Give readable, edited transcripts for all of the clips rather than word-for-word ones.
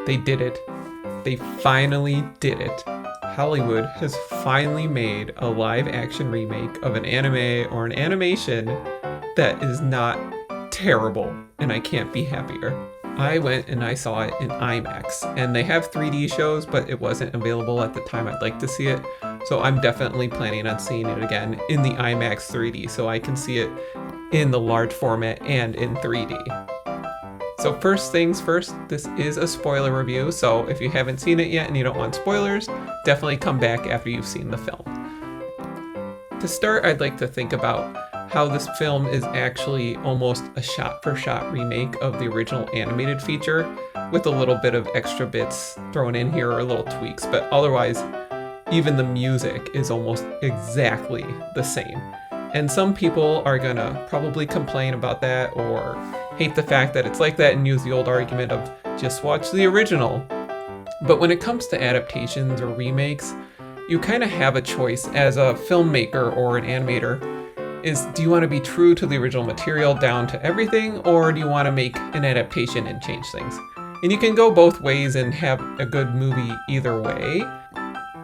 They did it. They finally did it. Hollywood has finally made a live action remake of an anime or an animation that is not terrible, and I can't be happier. I went and I saw it in IMAX, and they have 3D shows, but it wasn't available at the time I'd like to see it, so I'm definitely planning on seeing it again in the IMAX 3D so I can see it in the large format and in 3D. So first things first, this is a spoiler review, so if you haven't seen it yet and you don't want spoilers, definitely come back after you've seen the film. To start, I'd like to think about how this film is actually almost a shot-for-shot remake of the original animated feature, with a little bit of extra bits thrown in here or little tweaks, but otherwise, even the music is almost exactly the same. And some people are gonna probably complain about that or hate the fact that it's like that and use the old argument of just watch the original. But when it comes to adaptations or remakes, you kind of have a choice as a filmmaker or an animator. Do you want to be true to the original material down to everything, or do you want to make an adaptation and change things? And you can go both ways and have a good movie either way.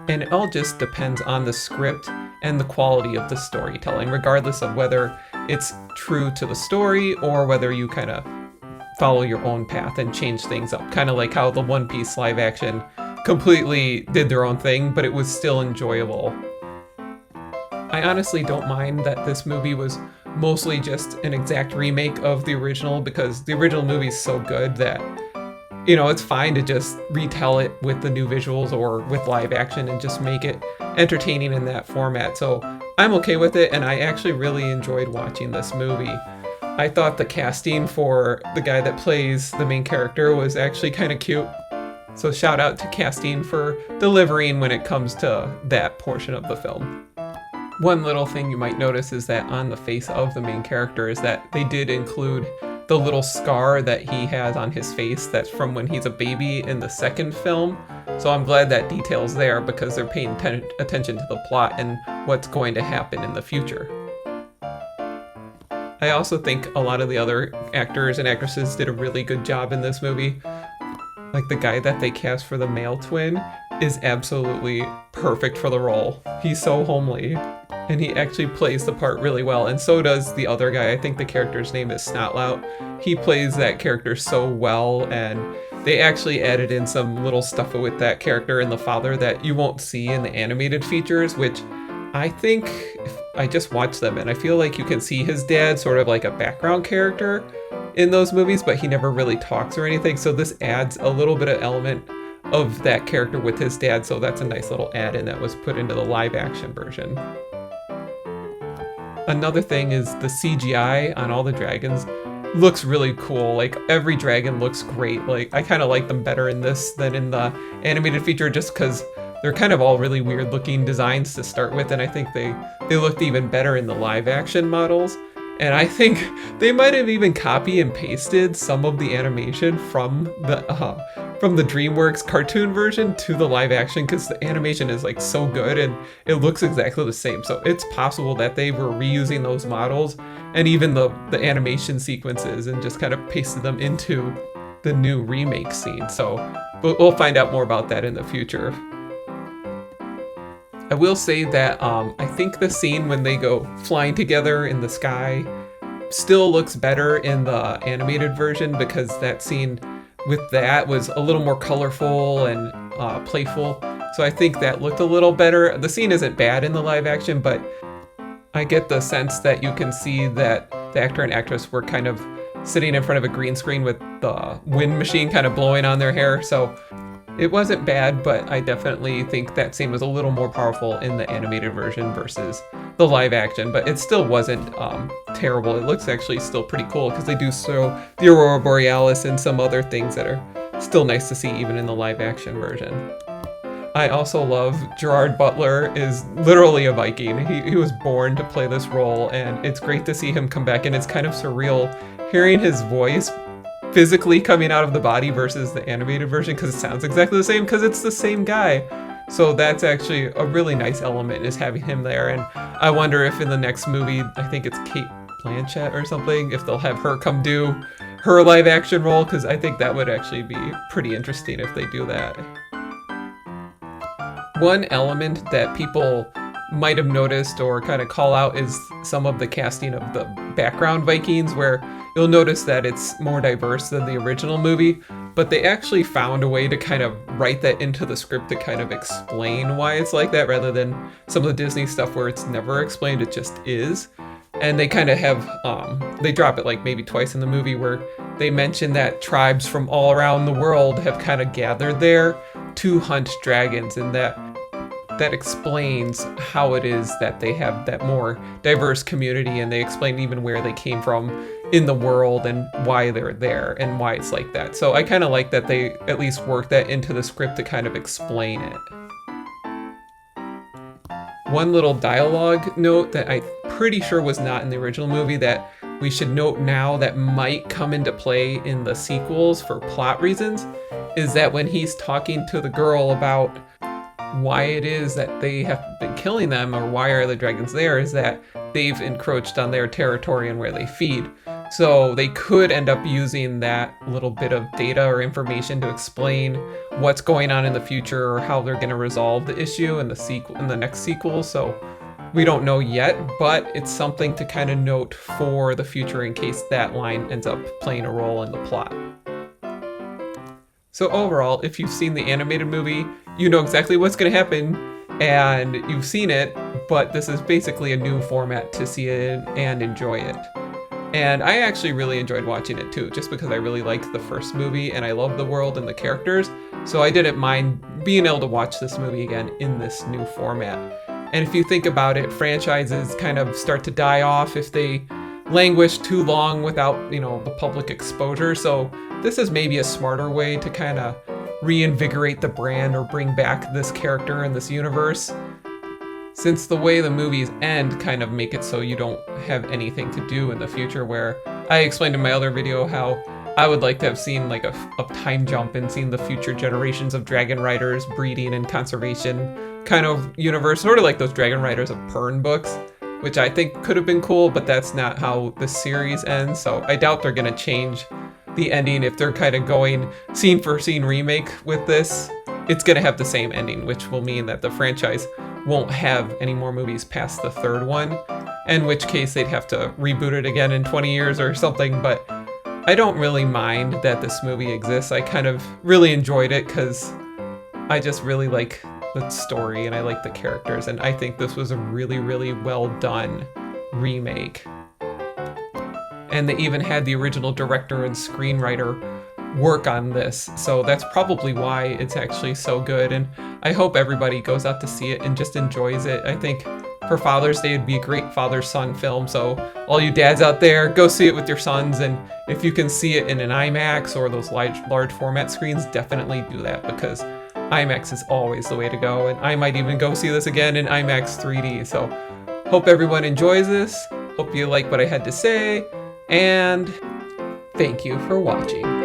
And it all just depends on the script and the quality of the storytelling, regardless of whether it's true to the story or whether you kind of follow your own path and change things up. Kind of like how the One Piece live action completely did their own thing, but it was still enjoyable. I honestly don't mind that this movie was mostly just an exact remake of the original, because the original movie is so good that, you know, it's fine to just retell it with the new visuals or with live action and just make it entertaining in that format. So I'm okay with it, and I actually really enjoyed watching this movie. I thought the casting for the guy that plays the main character was actually kind of cute. So shout out to casting for delivering when it comes to that portion of the film. One little thing you might notice is that on the face of the main character is that they did include the little scar that he has on his face that's from when he's a baby in the second film. So I'm glad that detail's there, because they're paying attention to the plot and what's going to happen in the future. I also think a lot of the other actors and actresses did a really good job in this movie. Like the guy that they cast for the male twin is absolutely perfect for the role. He's so homely, and he actually plays the part really well, and so does the other guy. I think the character's name is Snotlout. He plays that character so well, and they actually added in some little stuff with that character and the father that you won't see in the animated features, which I think, I just watched them and I feel like you can see his dad sort of like a background character in those movies, but he never really talks or anything, so this adds a little bit of element of that character with his dad, so that's a nice little add-in that was put into the live action version. Another thing is the CGI on all the dragons looks really cool. Like, every dragon looks great. Like, I kind of like them better in this than in the animated feature, just because they're kind of all really weird looking designs to start with, and I think they looked even better in the live action models. And I think they might have even copy and pasted some of the animation from the DreamWorks cartoon version to the live action, because the animation is like so good and it looks exactly the same. So it's possible that they were reusing those models and even the animation sequences and just kind of pasted them into the new remake scene. So we'll find out more about that in the future. I will say that I think the scene when they go flying together in the sky still looks better in the animated version, because that scene with that was a little more colorful and playful. So I think that looked a little better. The scene isn't bad in the live action, but I get the sense that you can see that the actor and actress were kind of sitting in front of a green screen with the wind machine kind of blowing on their hair. So it wasn't bad, but I definitely think that scene was a little more powerful in the animated version versus the live action, but it still wasn't terrible. It looks actually still pretty cool, because they do show the Aurora Borealis and some other things that are still nice to see even in the live action version. I also love Gerard Butler is literally a Viking. He was born to play this role, and it's great to see him come back, and it's kind of surreal hearing his voice physically coming out of the body versus the animated version, because it sounds exactly the same, because it's the same guy. So that's actually a really nice element, is having him there. And I wonder if in the next movie, I think it's Kate Blanchett or something, if they'll have her come do her live action role, because I think that would actually be pretty interesting if they do that. One element that people might have noticed or kind of call out is some of the casting of the background Vikings, where you'll notice that it's more diverse than the original movie, but they actually found a way to kind of write that into the script to kind of explain why it's like that, rather than some of the Disney stuff where it's never explained, it just is. And they kind of have, they drop it like maybe twice in the movie, where they mention that tribes from all around the world have kind of gathered there to hunt dragons, and that explains how it is that they have that more diverse community, and they explain even where they came from in the world and why they're there and why it's like that. So I kind of like that they at least work that into the script to kind of explain it. One little dialogue note that I'm pretty sure was not in the original movie that we should note now that might come into play in the sequels for plot reasons is that when he's talking to the girl about why it is that they have been killing them, or why are the dragons there, is that they've encroached on their territory and where they feed. So they could end up using that little bit of data or information to explain what's going on in the future or how they're going to resolve the issue in the next sequel. So we don't know yet, but it's something to kind of note for the future in case that line ends up playing a role in the plot. So overall, if you've seen the animated movie, you know exactly what's going to happen, and you've seen it, but this is basically a new format to see it and enjoy it. And I actually really enjoyed watching it too, just because I really liked the first movie and I love the world and the characters, so I didn't mind being able to watch this movie again in this new format. And if you think about it, franchises kind of start to die off if they languish too long without, the public exposure, so this is maybe a smarter way to kind of reinvigorate the brand or bring back this character in this universe, since the way the movies end kind of make it so you don't have anything to do in the future, where I explained in my other video how I would like to have seen like a time jump and seen the future generations of dragon riders breeding and conservation kind of universe, sort of like those Dragon Riders of Pern books, which I think could have been cool, but that's not how the series ends, so I doubt they're going to change the ending if they're kind of going scene for scene remake with this. It's going to have the same ending, which will mean that the franchise won't have any more movies past the third one, in which case they'd have to reboot it again in 20 years or something. But I don't really mind that this movie exists. I kind of really enjoyed it because I just really like the story and I like the characters, and I think this was a really, really well done remake. And they even had the original director and screenwriter work on this, so that's probably why it's actually so good, and I hope everybody goes out to see it and just enjoys it. I think for Father's Day it'd be a great father-son film, so all you dads out there, go see it with your sons, and if you can see it in an IMAX or those large format screens, definitely do that, because IMAX is always the way to go, and I might even go see this again in IMAX 3D, so hope everyone enjoys this, hope you like what I had to say, and thank you for watching.